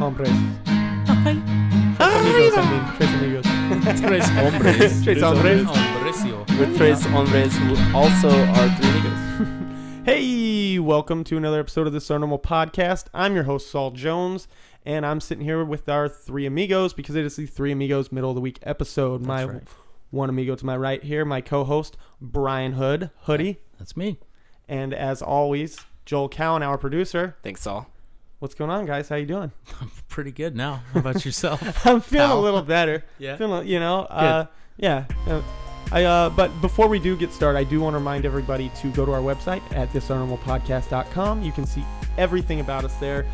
Hombres. Amigos, I mean. Tres amigos. Tres hombres. Tres hombres. With tres hombres who also are three amigos. Hey, welcome to another episode of the So Normal Podcast. I'm your host, Saul Jones, and I'm sitting here with our three amigos because it is the Three Amigos Middle of the Week episode. That's right. One amigo to my right here, my co-host, Brian Hoodie. That's me. And as always, Joel Cowan, our producer. Thanks, Saul. What's going on, guys? How you doing? I'm pretty good now. How about yourself? I'm feeling a little better. Yeah. Feeling, but before we do get started, I do want to remind everybody to go to our website at thisonormalpodcast.com. You can see everything about us there.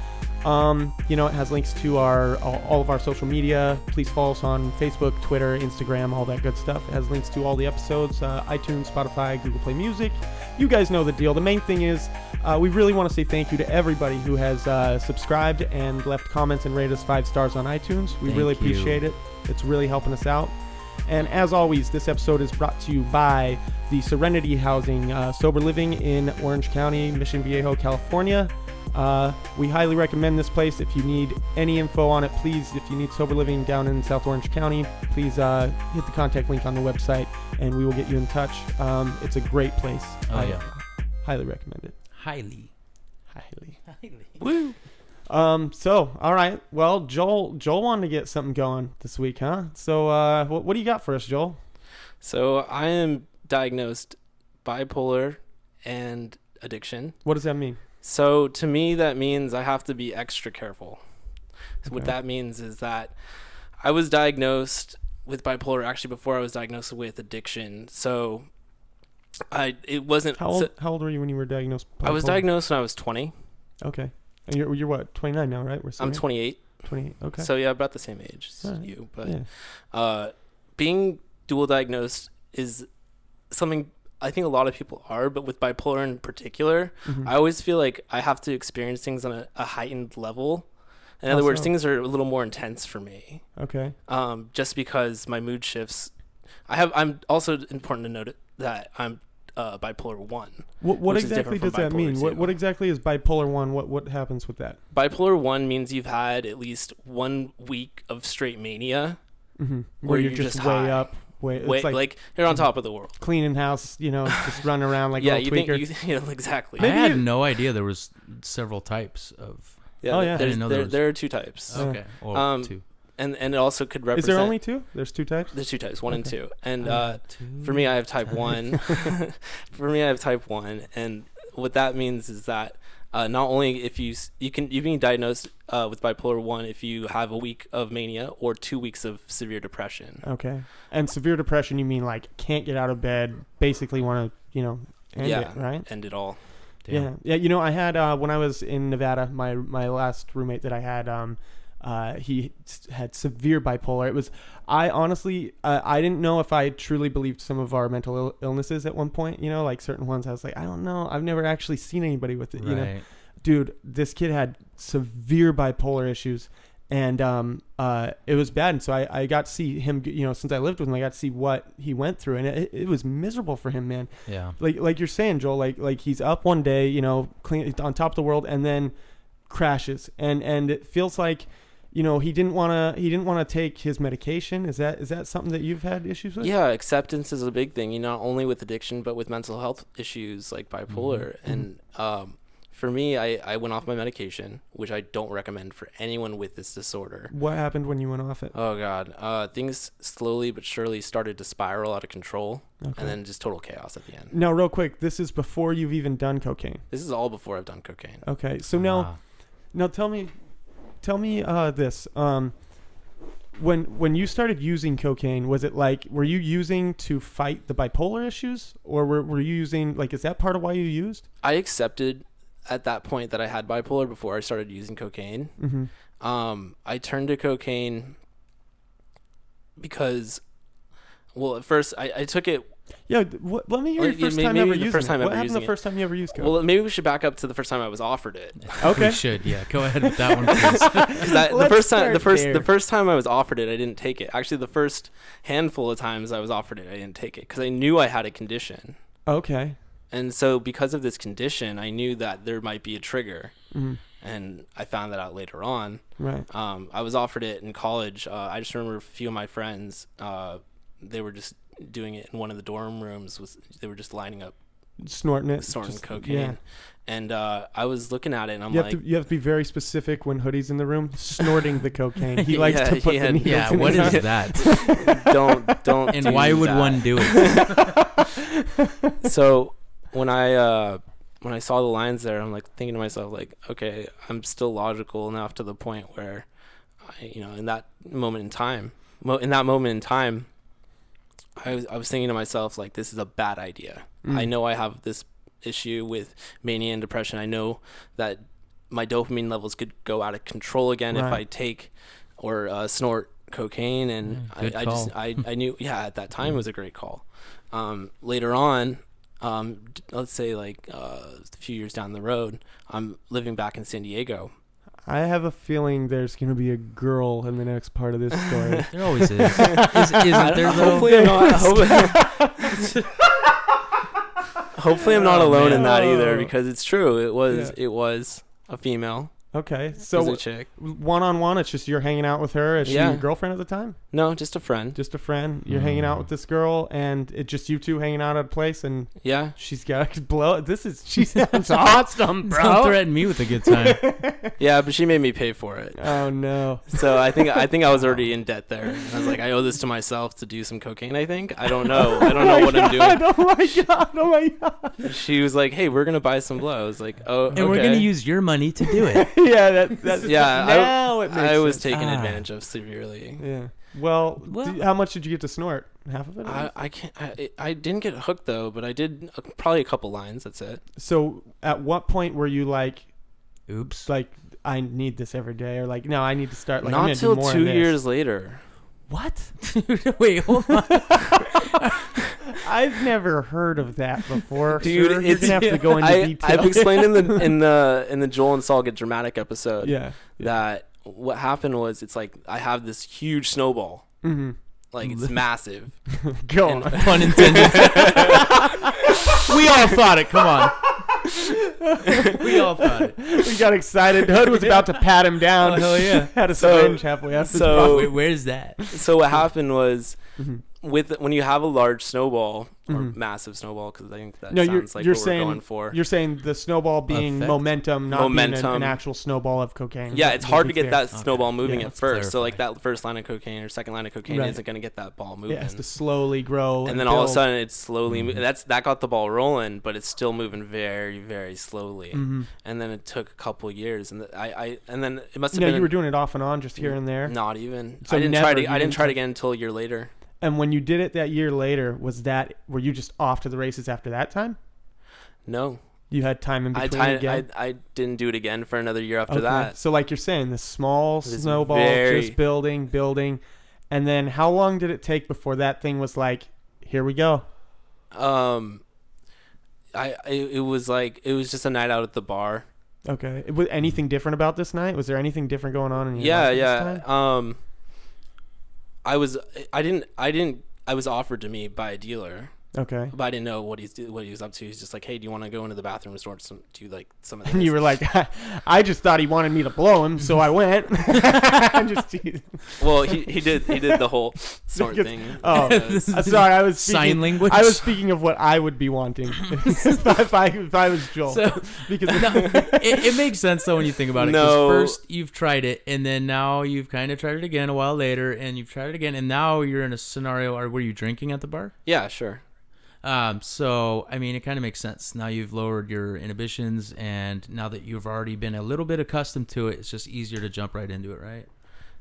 It has links to all of our social media. Please follow us on Facebook, Twitter, Instagram, all that good stuff. It has links to all the episodes, iTunes, Spotify, Google Play Music. You guys know the deal. The main thing is we really want to say thank you to everybody who has subscribed and left comments and rated us 5 stars on iTunes. We really appreciate it. It's really helping us out. And as always, this episode is brought to you by the Serenity Housing Sober Living in Orange County, Mission Viejo, California. We highly recommend this place. If you need any info on it, please, if you need sober living down in South Orange County, please hit the contact link on the website and we will get you in touch. It's a great place. Yeah. Highly recommend it. Highly. Woo! So, all right. Well, Joel wanted to get something going this week, huh? So, what do you got for us, Joel? So I am diagnosed bipolar and addiction. What does that mean? So to me, that means I have to be extra careful. So Okay. what that means is that I was diagnosed with bipolar actually before I was diagnosed with addiction. So it wasn't. How old were you when you were diagnosed? I was diagnosed when I was 20. Okay. And you're what, 29 now, right? I'm 28. 28. Okay. So yeah, about the same age as All right. you. But yeah. Being dual diagnosed is something I think a lot of people are, but with bipolar in particular, I always feel like I have to experience things on a heightened level. In other words, things are a little more intense for me. Okay. Just because my mood shifts. I'm also important to note that I'm bipolar 1. What exactly does that mean? What exactly is bipolar 1? What happens with that? Bipolar 1 means you've had at least 1 week of straight mania. Where you're just way high. up. It's like you're on top of the world. Cleaning house, just running around like a little tweaker. Exactly. I had no idea there was several types of. Yeah, oh, yeah. There are 2 types. Okay. Or 2. And it also could represent. Is there only 2? There's 2 types? There's 2 types, 1 and 2. And two for me, I have type 1. For me, I have type 1. And what that means is that not only if you can be diagnosed with bipolar 1 if you have a week of mania or 2 weeks of severe depression. Okay. And severe depression, you mean like can't get out of bed, basically want to, end it, right? End it all. Damn. Yeah. I had, when I was in Nevada, my last roommate that I had, he had severe bipolar. It was, I honestly, I didn't know if I truly believed some of our mental illnesses at one point, like certain ones. I was like, I don't know. I've never actually seen anybody with it, Right. Dude, this kid had severe bipolar issues and, it was bad. And so I got to see him, since I lived with him, I got to see what he went through and it was miserable for him, man. Yeah. Like you're saying, Joel, like he's up one day, clean on top of the world and then crashes. And it feels like, he didn't want to take his medication. Is that something that you've had issues with? Yeah, acceptance is a big thing. Not only with addiction, but with mental health issues like bipolar. And for me, I went off my medication, which I don't recommend for anyone with this disorder. What happened when you went off it? Oh God, things slowly but surely started to spiral out of control, Okay. and then just total chaos at the end. Now, real quick, this is before you've even done cocaine. This is all before I've done cocaine. Okay, so now tell me this. When you started using cocaine, was it like, were you using to fight the bipolar issues, or were you using, like, is that part of why you used? I accepted at that point that I had bipolar before I started using cocaine. I turned to cocaine because, well, at first I took it. Yeah, let me hear your first time ever using it. What happened the first time you ever used coke? Well, maybe we should back up to the first time I was offered it. Okay. We should, yeah. Go ahead with that one, please. The first time I was offered it, I didn't take it. Actually, the first handful of times I was offered it, I didn't take it because I knew I had a condition. Okay. And so because of this condition, I knew that there might be a trigger. and I found that out later on. Right. I was offered it in college. I just remember a few of my friends, they were just doing it in one of the dorm rooms. They were just lining up, snorting cocaine. Yeah. And I was looking at it, and you have to be very specific when Hoodie's in the room, snorting the cocaine. He likes to put the needles in what his is arm. that? don't. And do why would that. one do it? So when I saw the lines there, I'm like thinking to myself, like, okay, I'm still logical enough to the point where, in that moment in time, I was thinking to myself, like, this is a bad idea. I know I have this issue with mania and depression. I know that my dopamine levels could go out of control again if I take or snort cocaine, and I knew at that time it was a great call. Later on, let's say like a few years down the road, I'm living back in San Diego. I have a feeling there's going to be a girl in the next part of this story. There always is. Isn't there, though? Hopefully I'm not. Hopefully I'm not alone in that either, because it's true. It was a female. Okay, It so was a chick. one-on-one, it's just you're hanging out with her. Is she your girlfriend at the time? No, just a friend. Just a friend. You're hanging out with this girl, and it's just you two hanging out at a place, and Yeah. she's got to blow. She sounds awesome, bro. Don't threaten me with a good time. Yeah, but she made me pay for it. Oh no. So I think I was already in debt there. I was like, I owe this to myself to do some cocaine. I don't know. I don't know what I'm doing. Oh my god. Oh my god. She was like, hey, we're gonna buy some blow. I was like, oh, And we're going to use your money to do it. Yeah, that's Yeah, now it makes I was sense. taken advantage of severely. Yeah. Well, how much did you get to snort? Half of it? I didn't get hooked though, but I did probably a couple lines. That's it. So at what point were you like, Oops. like, I need this every day, or like, no, I need to start like, I'm Not gonna do till more 2 of this? years later. What? Wait, hold on. I've never heard of that before. Dude, sir. You're gonna have to go into detail. I've explained in the Joel and Saul Get Dramatic episode Yeah. that what happened was, it's like I have this huge snowball. Mm-hmm. Like, it's massive. Go And- on. Pun intended. We all thought it. Come on. We all thought it. We got excited. Hood was about to pat him down. Oh, hell yeah. Had a syringe halfway up his so- pocket. Wait, where's that? So what happened was, Mhm. when you have a large snowball or Mhm. massive snowball, because I think that No, sounds like you're what saying we're going for. You're saying the snowball being Effect? momentum, not being an Momentum. actual snowball of cocaine. Yeah, it's hard to be get fair. that snowball moving Yeah, at let's first. So like clarify. that first line of cocaine or second line of cocaine Right. isn't going to get that ball Yeah, moving. it has to slowly grow. And then all of a build. sudden it's slowly that got the ball rolling, but it's still moving very, very slowly. Mhm. And then it took a couple years, and and then it must have No, been you were doing it off and on, just here and there. not even. So I didn't never- try to. you I didn't didn't try it try- again until a year later. And when you did it that year later, were you just off to the races after that time? No, You had time in I between again? I didn't do it again for another year after Okay. that. So like you're saying, the small This snowball very- just building. And then how long did it take before that thing was like, here we go? It was just a night out at the bar. Okay. Was anything different about this night? Was there anything different going on in your Yeah, life yeah. this time? I was offered to me by a dealer, Okay. but I didn't know what he was up to. He's just like, hey, do you want to go into the bathroom and snort some of this? And you were like, I just thought he wanted me to blow him, so I went. I'm just teasing. Well, he did the whole snort thing. Oh, sorry. I was speaking, Sign language? I was speaking of what I would be wanting if I was Joel. So, because it makes sense, though, when you think about it. 'Cause No. first you've tried it, and then now you've kind of tried it again a while later, and you've tried it again, and now you're in a scenario, or were you drinking at the bar? Yeah, sure. So, I mean, it kind of makes sense. Now you've lowered your inhibitions, and now that you've already been a little bit accustomed to it, it's just easier to jump right into it, right?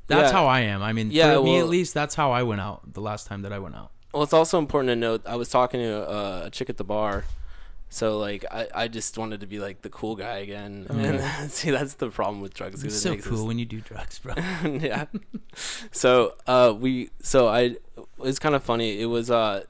That's Yeah. how I am. I mean, Yeah, for me well- at least, that's how I went out the last time that I went out. Well, it's also important to note, I was talking to a chick at the bar, so like I just wanted to be like the cool guy again. And see, that's the problem with drugs. 'cause It's it so makes cool us- when you do drugs, bro. Yeah. So it's kind of funny. It was the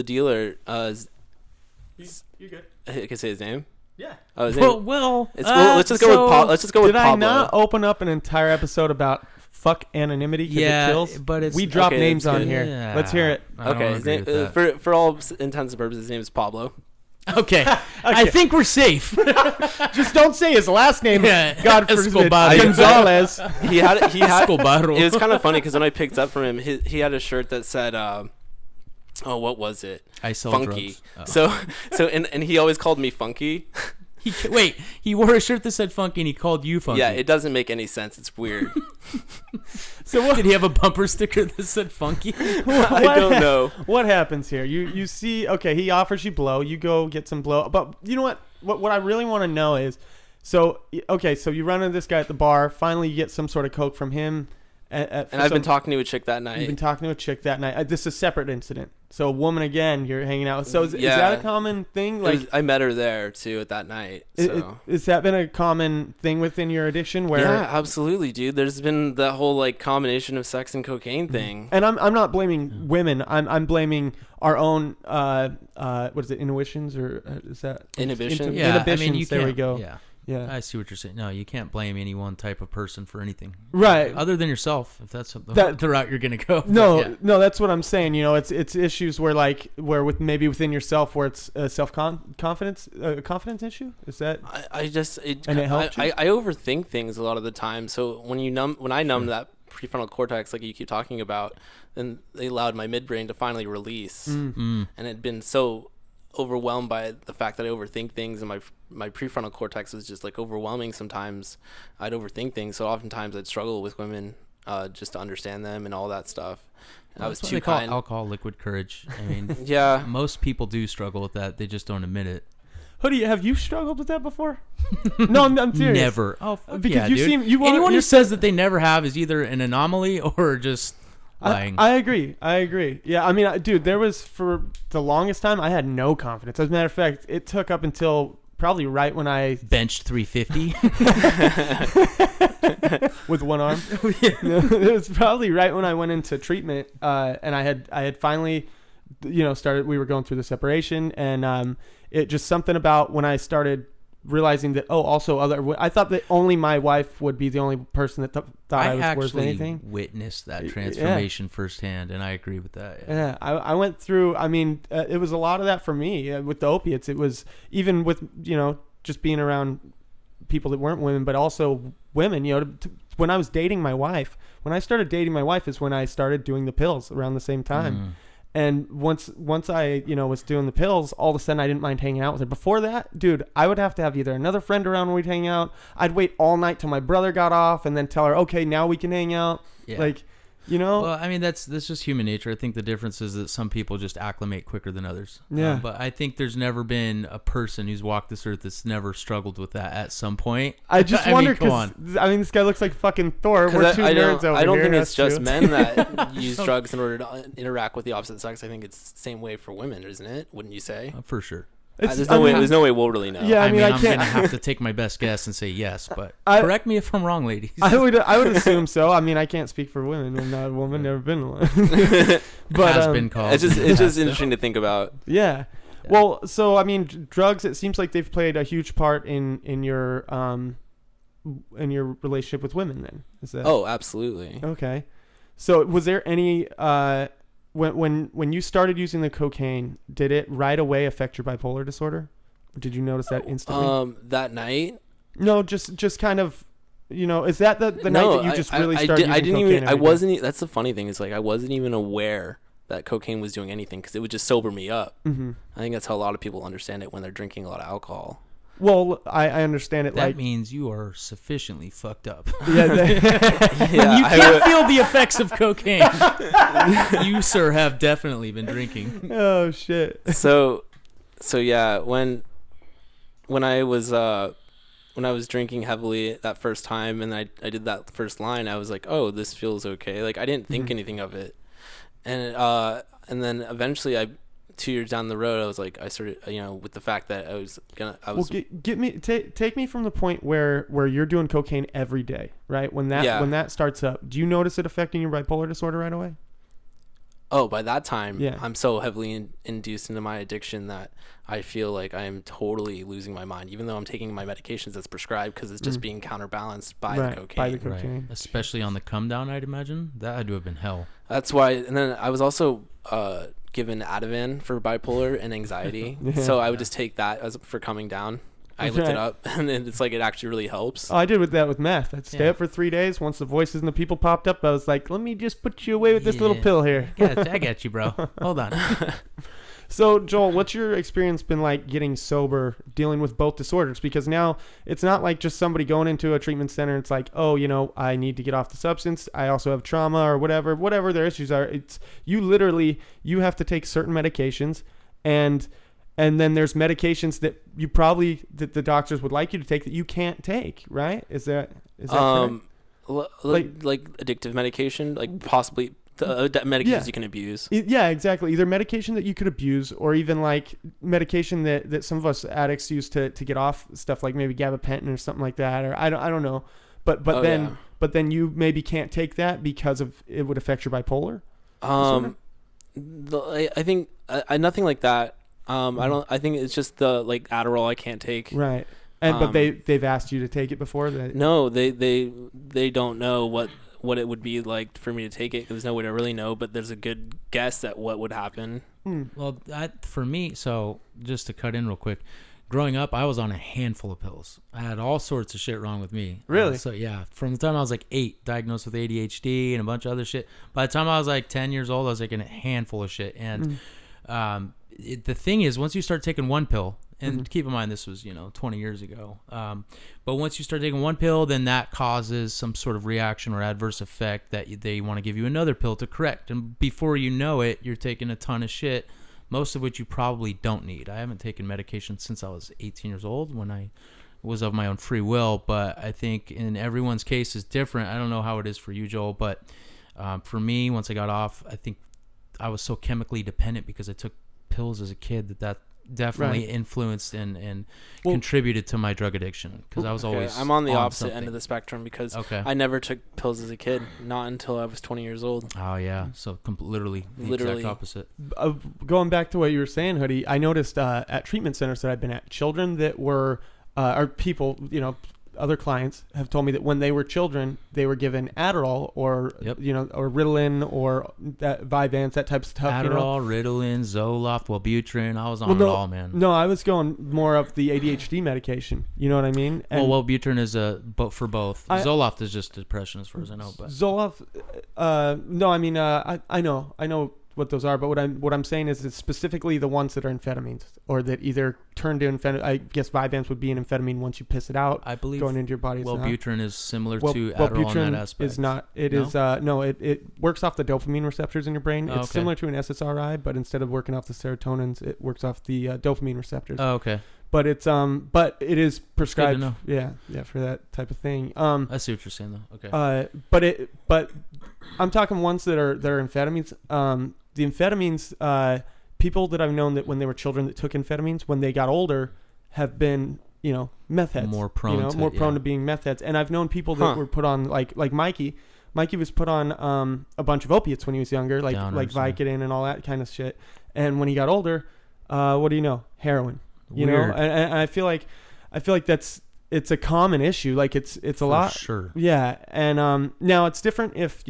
dealer. you're good. I can say his name. Yeah. Oh, his Well, name. well, Let's just go with let's just go with Did Pablo. I not open up an entire episode about fuck anonymity because Yeah, it kills? but it's we drop Okay, names that's on good. here. Yeah. Let's hear it. I don't Okay, his agree name, with that. for all intents and purposes, his name is Pablo. Okay. I think we're safe. Just don't say his last name. Yeah. God forbid. Escobar. Gonzalez. He had Escobar. it was kind of funny because when I picked up from him, he had a shirt that said what was it? I sell Funky. drugs. Oh. So and he always called me Funky. He wore a shirt that said Funky and he called you Funky. Yeah, it doesn't make any sense. It's weird. So what? Did he have a bumper sticker that said Funky? I don't know. What happens here? You see, okay, he offers you blow. You go get some blow. But you know what? What I really want to know is, so you run into this guy at the bar. Finally, you get some sort of coke from him. And I've been talking to a chick that night. You've been talking to a chick that night. This is a separate incident. So a woman again, you're hanging out with. So is that a common thing? Like I met her there too at that night. So. Has that been a common thing within your addiction? Where yeah, absolutely, dude. There's been that whole like combination of sex and cocaine thing. And I'm not blaming women. I'm blaming our own what is it? Intuitions or is that inhibition? Yeah, inhibitions. I mean, there we go. Yeah, I see what you're saying. No, you can't blame any one type of person for anything, right? Other than yourself, if that's the route you're gonna go. No, that's what I'm saying. You know, it's issues where with maybe within yourself where it's a confidence issue. Is that? I overthink things a lot of the time. So when I numbed that prefrontal cortex, like you keep talking about, then they allowed my midbrain to finally release, and it'd been so overwhelmed by the fact that I overthink things, and my prefrontal cortex was just like overwhelming. Sometimes I'd overthink things, so oftentimes I'd struggle with women just to understand them and all that stuff. And I was too kind. Alcohol, liquid courage. I mean, yeah, most people do struggle with that. They just don't admit it. Hoodie, have you struggled with that before? No, I'm serious. Never. Oh, because dude. Anyone who says that they never have is either an anomaly or just lying. I agree. Yeah, I mean, dude, there was for the longest time I had no confidence. As a matter of fact, it took up until probably right when I benched 350 with one arm. It was probably right when I went into treatment, and I had finally, started. We were going through the separation, and it just something about when I started realizing that I thought that only my wife would be the only person that thought I was worth anything. I actually witnessed that transformation firsthand, and I agree with that. Yeah, I went through. I mean, it was a lot of that for me with the opiates. It was even with just being around people that weren't women, but also women. When I was dating my wife, when I started dating my wife is when I started doing the pills around the same time. And once I, was doing the pills, all of a sudden I didn't mind hanging out with her. Before that, dude, I would have to have either another friend around when we'd hang out. I'd wait all night till my brother got off and then tell her, okay, now we can hang out. Yeah. Well, I mean, that's just human nature. I think the difference is that some people just acclimate quicker than others. Yeah. But I think there's never been a person who's walked this earth that's never struggled with that at some point. I just wonder because, this guy looks like fucking Thor. We're two nerds over here. I don't think it's just men that use drugs in order to interact with the opposite sex. I think it's the same way for women, isn't it? Wouldn't you say? For sure. There's no way we'll really know. Yeah, I mean, I'm gonna have to take my best guess and say yes, but correct me if I'm wrong, ladies. I would assume so. I mean, I can't speak for women. I'm not a woman, never been one. But has been called. It's just interesting to think about. Yeah. Well, so I mean, drugs. It seems like they've played a huge part in your relationship with women. Then is that? Oh, absolutely. Okay. So was there any when you started using the cocaine, did it right away affect your bipolar disorder? Or did you notice that instantly? That night? No, just kind of, is that the night that you just really started using cocaine? That's the funny thing is I wasn't even aware that cocaine was doing anything because it would just sober me up. Mm-hmm. I think that's how a lot of people understand it when they're drinking a lot of alcohol. Well, I understand it. That means you are sufficiently fucked up. Yeah, you can't feel the effects of cocaine. You, sir, have definitely been drinking. Oh shit. So yeah, when I was drinking heavily that first time, and I did that first line, I was like, oh, this feels okay. Like I didn't think anything of it, and then eventually 2 years down the road, I started, with the fact that take me from the point where you're doing cocaine every day, right? When that starts up, do you notice it affecting your bipolar disorder right away? Oh, by that time, Yeah. I'm so heavily induced into my addiction that I feel like I am totally losing my mind, even though I'm taking my medications that's prescribed, because it's just being counterbalanced by the cocaine. By the cocaine. Especially on the come down, I'd imagine. That had to have been hell. That's why. And then I was also given Ativan for bipolar and anxiety. Yeah. So I would just take that as for coming down. I looked it up, and it's like it actually really helps. Oh, I did with that with meth. I'd stay up for 3 days. Once the voices and the people popped up, I was like, let me just put you away with this little pill here. I got you, bro. Hold on. So, Joel, what's your experience been like getting sober, dealing with both disorders? Because now it's not like just somebody going into a treatment center. It's like, oh, you know, I need to get off the substance. I also have trauma or whatever their issues are. It's you have to take certain medications, and then there's medications that that the doctors would like you to take that you can't take, right? Is that correct? Like addictive medication, like possibly the medications you can abuse. Yeah, exactly. Either medication that you could abuse, or even like medication that some of us addicts use to get off stuff, like maybe gabapentin or something like that, or I don't know. But then you maybe can't take that because of it would affect your bipolar. I think nothing like that. I think it's just the like Adderall I can't take. Right. But they've asked you to take it before. No, they don't know what it would be like for me to take it, because there's no way to really know, but there's a good guess at what would happen. Well, for me, so just to cut in real quick, growing up, I was on a handful of pills. I had all sorts of shit wrong with me. Really? So yeah, from the time I was like 8, diagnosed with ADHD and a bunch of other shit. By the time I was like 10 years old, I was like in a handful of shit. And the thing is, once you start taking one pill, and keep in mind this was 20 years ago, but once you start taking one pill, then that causes some sort of reaction or adverse effect that they want to give you another pill to correct, and before you know it, you're taking a ton of shit, most of which you probably don't need. I haven't taken medication since I was 18 years old, when I was of my own free will, but I think in everyone's case is different. I don't know how it is for you, Joel, but for me, once I got off, I think I was so chemically dependent because I took pills as a kid that definitely influenced and contributed to my drug addiction, because I was always I'm on the opposite end of the spectrum, because I never took pills as a kid, not until I was 20 years old. Oh yeah, so literally the exact opposite. Going back to what you were saying, Hoodie, I noticed at treatment centers that I've been at, children that were or people, other clients have told me that when they were children, they were given Adderall or or Ritalin or that Vyvanse, that type of stuff. Adderall, Ritalin, Zoloft, Wellbutrin. I was on it all, man. No, I was going more of the ADHD medication. You know what I mean? And Wellbutrin is for both. Zoloft is just depression, as far as I know. But Zoloft, no, I mean, I know what those are, but what I'm saying is it's specifically the ones that are amphetamines, or that either turn to amphetamine. I guess Vyvanse would be an amphetamine once you piss it out. I believe going into your body. Wellbutrin is similar to Adderall in that aspect. Is not. It is. No, it works off the dopamine receptors in your brain. It's similar to an SSRI, but instead of working off the serotonins, it works off the dopamine receptors. Oh, okay. But but it is prescribed. Yeah, for that type of thing. I see what you're saying, though. Okay. But I'm talking ones that are amphetamines. The amphetamines, people that I've known that when they were children that took amphetamines, when they got older, have been meth heads. More prone to being meth heads. And I've known people that were put on like Mikey. Mikey was put on a bunch of opiates when he was younger, like Vicodin and all that kind of shit. And when he got older, what do you know? Heroin. Weird. And I feel like it's a common issue. Like it's a lot. Sure. Yeah. And now it's different if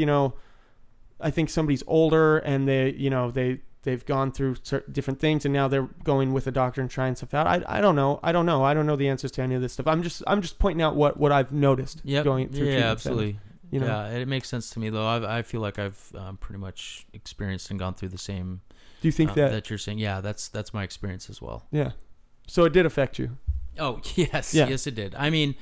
I think somebody's older and they've gone through certain different things, and now they're going with a doctor and trying stuff out. I don't know. I don't know the answers to any of this stuff. I'm just pointing out what I've noticed going through. Yeah, absolutely. Centers, Yeah, it makes sense to me though. I feel like I've pretty much experienced and gone through the same. Do you think that you're saying? Yeah, that's my experience as well. Yeah. So it did affect you. Oh yes, yes it did. I mean,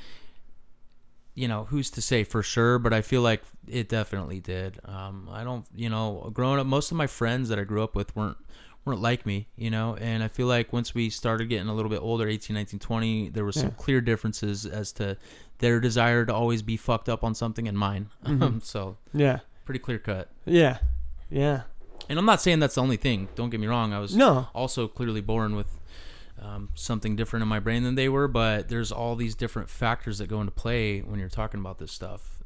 who's to say for sure, but I feel like it definitely did. I don't, growing up, most of my friends that I grew up with weren't like me, and I feel like once we started getting a little bit older, 18, 19, 20, there was some clear differences as to their desire to always be fucked up on something and mine. So yeah, pretty clear cut. Yeah. And I'm not saying that's the only thing. Don't get me wrong. I was also clearly born with something different in my brain than they were, but there's all these different factors that go into play when you're talking about this stuff.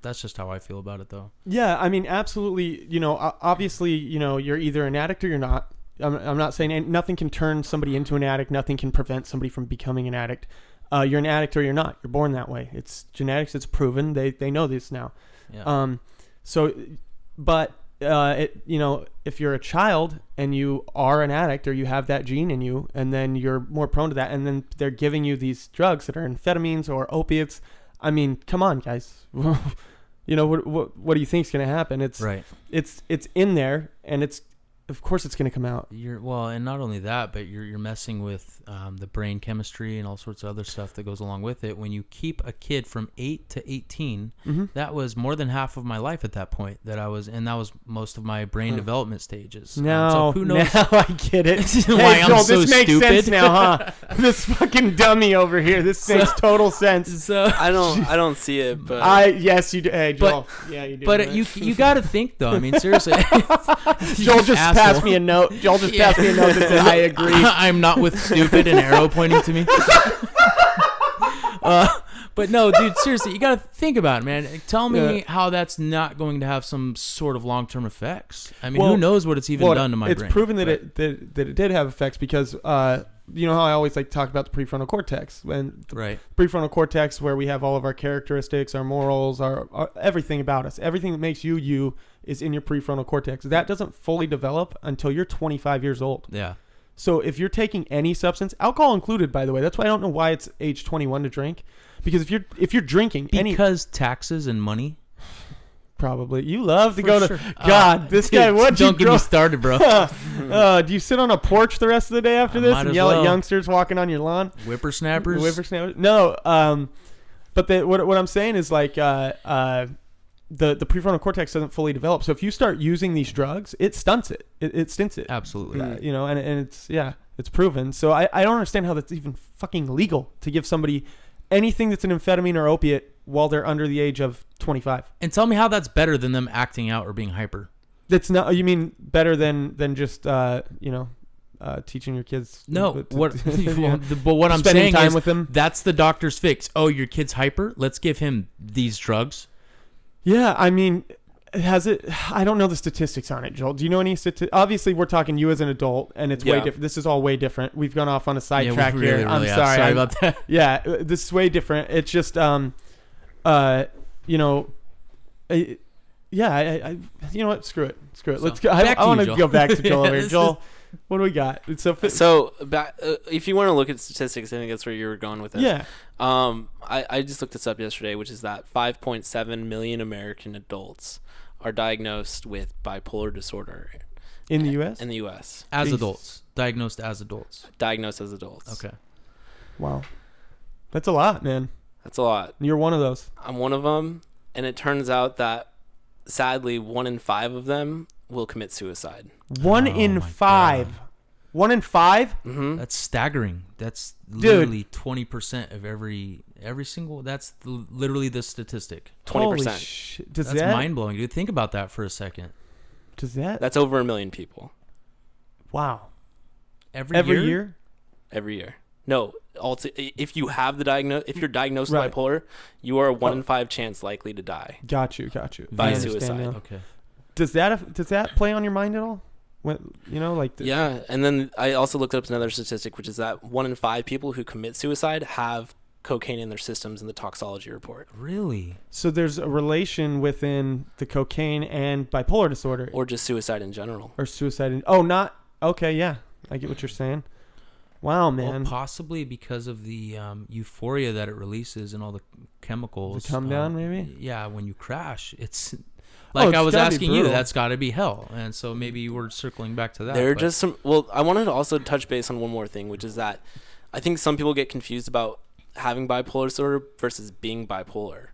That's just how I feel about it, though. Yeah, I mean, absolutely. Obviously, you're either an addict or you're not. I'm not saying nothing can turn somebody into an addict. Nothing can prevent somebody from becoming an addict. You're an addict or you're not. You're born that way. It's genetics. It's proven. They know this now. Yeah. If you're a child and you are an addict or you have that gene in you, and then you're more prone to that, and then they're giving you these drugs that are amphetamines or opiates. I mean, come on, guys. What do you think is going to happen? It's right. It's in there, and of course it's going to come out. And not only that, but you're messing with the brain chemistry and all sorts of other stuff that goes along with it. When you keep a kid from 8 to 18, that was more than half of my life at that point. That was most of my brain development stages. Now, so who knows? Now I get it. Why I'm Joel, so this makes stupid sense now, huh? This fucking dummy over here. This makes total sense. So I don't see it, but yes, you do. Hey, Joel. Yeah, you do. But you got to think though. I mean, seriously. Joel just passed me a note. Joel just passed me a note that says I agree. I'm not with stupid, an arrow pointing to me. But no, dude, seriously, you got to think about it, man. Tell me how that's not going to have some sort of long-term effects. I mean, who knows what it's even done to my brain. It's proven that it did have effects because you know how I always like to talk about the prefrontal cortex. And right. Prefrontal cortex, where we have all of our characteristics, our morals, our everything about us. Everything that makes you is in your prefrontal cortex. That doesn't fully develop until you're 25 years old. Yeah. So if you're taking any substance, alcohol included, by the way, that's why I don't know why it's age 21 to drink. Because if you're drinking because taxes and money. Probably. You love to For go to sure. God, this dude, guy, don't get me started, bro. Do you sit on a porch the rest of the day after this and yell at youngsters walking on your lawn? Whippersnappers? No. But what I'm saying is like the prefrontal cortex doesn't fully develop. So if you start using these drugs, it stunts it. It stints it. Absolutely. And it's proven. So I don't understand how that's even fucking legal to give somebody anything that's an amphetamine or opiate while they're under the age of 25. And tell me how that's better than them acting out or being hyper. That's not. You mean better than just teaching your kids? No. But what I'm saying time is with them. That's the doctor's fix. Oh, your kid's hyper. Let's give him these drugs. Yeah, I mean, has it? I don't know the statistics on it, Joel. Do you know any statistics? Obviously, we're talking you as an adult, and it's way different. This is all way different. We've gone off on a sidetrack here. I'm sorry. Sorry about that. Yeah, this is way different. It's just, you know what? Screw it. Let's go. I want to go back to Joel over here. Joel, what do we got? If you want to look at statistics, I think that's where you were going with it. Yeah. I just looked this up yesterday, which is that 5.7 million American adults are diagnosed with bipolar disorder. In the U.S.? In the U.S. As adults. Diagnosed as adults. Diagnosed as adults. Okay. Wow. That's a lot, man. That's a lot. You're one of those. I'm one of them, and it turns out that, sadly, 1 in 5 of them will commit suicide. 1 in 5. God. 1 in 5? Mm-hmm. That's staggering. That's literally 20% of every single. That's literally the statistic. 20%. That's mind blowing, dude. Think about that for a second. That's over 1 million people. Wow. Every year? Every year. No. If you have if you're diagnosed with bipolar, you are a 1 in 5 chance likely to die. Got you. By suicide. Okay. Does that play on your mind at all? Yeah, and then I also looked up another statistic, which is that 1 in 5 people who commit suicide have cocaine in their systems in the toxicology report. Really? So there's a relation within the cocaine and bipolar disorder, or just suicide in general, or suicide. Okay, yeah, I get what you're saying. Wow, man. Well, possibly because of the euphoria that it releases and all the chemicals. The come down, maybe. Yeah, when you crash, it's. Like I was asking you, that's got to be hell. And so maybe we're circling back to that. There are just some... Well, I wanted to also touch base on one more thing, which is that I think some people get confused about having bipolar disorder versus being bipolar.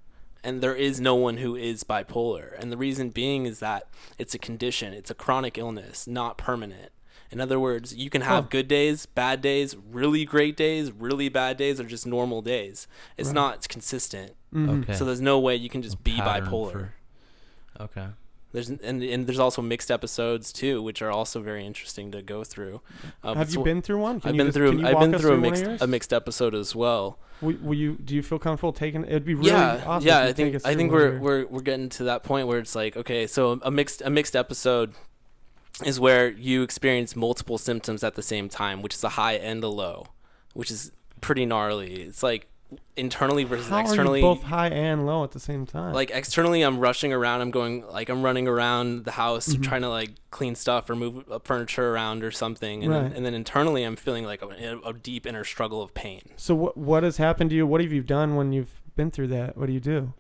And there is no one who is bipolar. And the reason being is that it's a condition. It's a chronic illness, not permanent. In other words, you can have good days, bad days, really great days, really bad days, or just normal days. It's not consistent. Okay. So there's no way you can just be bipolar. Okay. There's also mixed episodes too, which are also very interesting to go through. Have you been through one? I've been through a mixed episode as well. Do you feel comfortable taking? It'd be really awesome. Yeah. I think we're getting to that point where it's like, okay, so a mixed episode is where you experience multiple symptoms at the same time, which is a high and a low, which is pretty gnarly. It's like internally versus externally. How are you both high and low at the same time? Like externally, I'm rushing around. I'm running around the house trying to like clean stuff or move furniture around or something. And then internally, I'm feeling like a deep inner struggle of pain. So what has happened to you? What have you done when you've been through that? What do you do?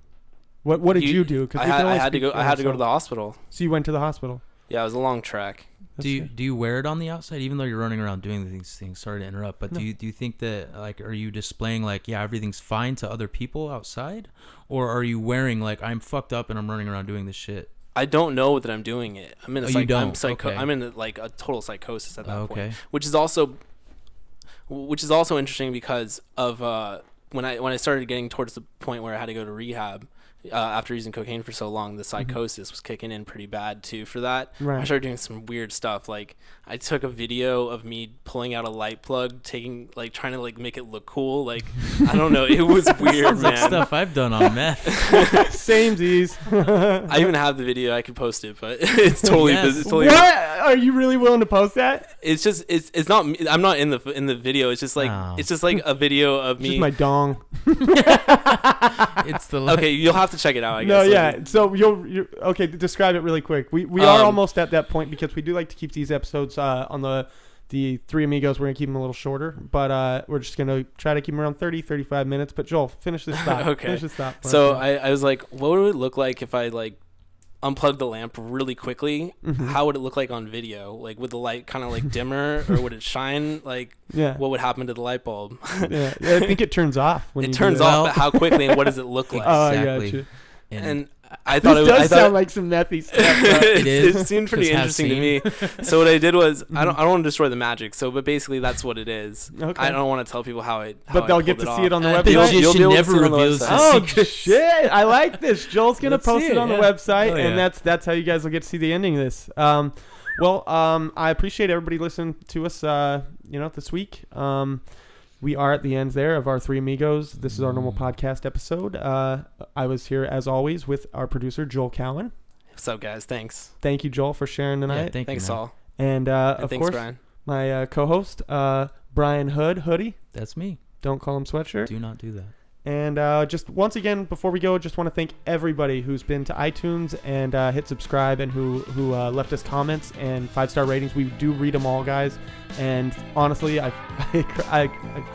What did you do? I had to go to the hospital. So you went to the hospital? Yeah, it was a long trek. Do you wear it on the outside, even though you're running around doing these things? Sorry to interrupt, but do you think that, like, are you displaying like, yeah, everything's fine to other people outside, or are you wearing like, I'm fucked up and I'm running around doing this shit? I don't know that I'm doing it. I'm in I'm in like a total psychosis at that point, which is also interesting because of when I started getting towards the point where I had to go to rehab. After using cocaine for so long, the psychosis was kicking in pretty bad too for that. Right. I started doing some weird stuff. Like I took a video of me pulling out a light plug, trying to like make it look cool. Like, I don't know. It was weird, man. Like stuff I've done on meth. Samesies. I even have the video. I could post it, but it's totally, What? Are you really willing to post that? It's just, it's not, I'm not in the video. It's just like, it's just like a video of me. Just my dong. It's the okay. You'll have to check it out, I guess. No, yeah. So you're okay. Describe it really quick. We are almost at that point because we do like to keep these episodes on the Three Amigos. We're gonna keep them a little shorter, but we're just gonna try to keep them around 30-35 minutes. But Joel, finish this thought. Okay. Finish this thought. So I was like, what would it look like if I like unplugged the lamp really quickly? How would it look like on video? Like, would the light kind of like dimmer, or would it shine? Like, what would happen to the light bulb? I think it turns off when it turns off. But how quickly and what does it look like? Exactly. And I thought this does sound like some methy stuff. It seemed pretty interesting to me. So what I did was, I don't want to destroy the magic. But basically that's what it is. Okay. I don't want to tell people how I. But they'll get to see it on the website. You'll be able to see it on the website. Oh shit! I like this. Joel's gonna post it on the website, and that's how you guys will get to see the ending of this. I appreciate everybody listening to us. This week. We are at the end there of our Three Amigos. This is our normal podcast episode. I was here, as always, with our producer, Joel Cowan. What's up, guys? Thanks. Thank you, Joel, for sharing tonight. Thanks, Saul. And of thanks, course, Brian. My co-host, Brian Hoodie. That's me. Don't call him Sweatshirt. Do not do that. And just once again, before we go, just want to thank everybody who's been to iTunes and hit subscribe and who left us comments and 5-star ratings. We do read them all, guys. And honestly, I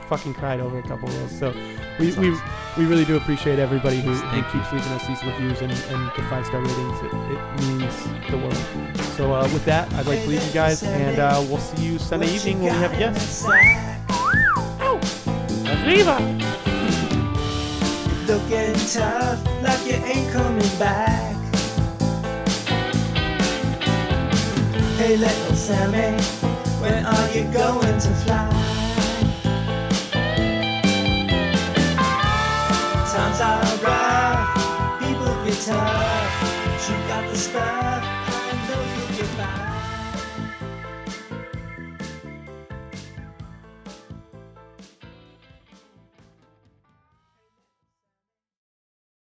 fucking cried over a couple of those. So we really do appreciate everybody who keeps leaving us these reviews and the 5-star ratings. It means the world. So with that, I'd like to leave you guys, and we'll see you Sunday evening when we have a guest. Arriba! Looking tough, like you ain't coming back. Hey little Sammy, when are you going to fly? Times are rough, people get tough, but you got the stuff.